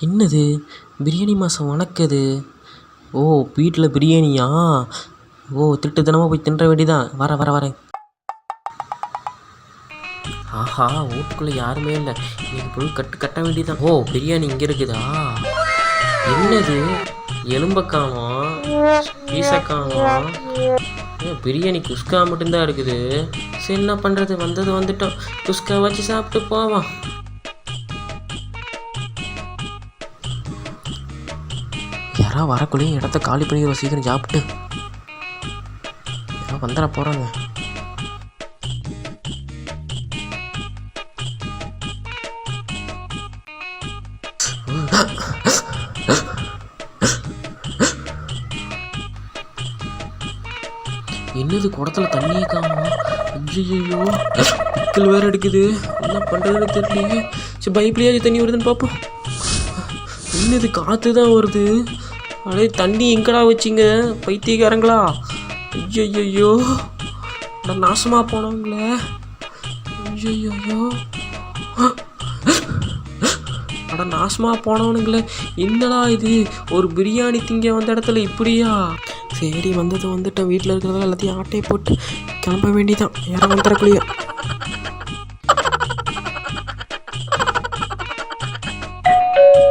என்னது பிரியாணி மாதம் வணக்குது? ஓ, வீட்டில் பிரியாணியா? ஓ, தினமாக போய் தின்ற வேண்டிதான். வரேன். ஆஹா, வீட்டுக்குள்ளே யாருமே இல்லை. இன்னைக்கு பொருள் கட்ட வேண்டியதான். ஓ, பிரியாணி இங்கே இருக்குதா? என்னது எலும்பை காணோம், பீஸை காணோம். பிரியாணி குஸ்கா மட்டும்தான் இருக்குது. சரி, என்ன பண்ணுறது, வந்துட்டோம். குஸ்கா வச்சு சாப்பிட்டு போவோம். யாரா வரக்குள்ளேயும் இடத்த காலி பண்ணி சீக்கிரம் சாப்பிட்டு யாரோ வந்துட போகிறாங்க. என்னது குடத்துல தண்ணியே காணும்? ஐயோ, பிக்கல் வேற எடுக்குது. என்ன பண்ணுறதுன்னு தெரியலையே. சரி, பைப்லேயாச்சும் தண்ணி வருதுன்னு பார்ப்போம். என்னது காற்று தான் வருது. அடே, தண்ணி எங்கடா வச்சிங்க பைத்தியக்காரங்களா? ஐயோ, அட நாசமாக போனவங்களே. ஐயோ, அட நாசமாக போனவனுங்களே. என்னடா இது, ஒரு பிரியாணி திங்க வந்த இடத்துல இப்படியா? சரி, வந்துட்டேன். வீட்டில் இருக்கிறதெல்லாம் எல்லாத்தையும் ஆட்டையை போட்டு கிளம்ப வேண்டிதான். யாரும் வந்துடக்குள்ளையோ.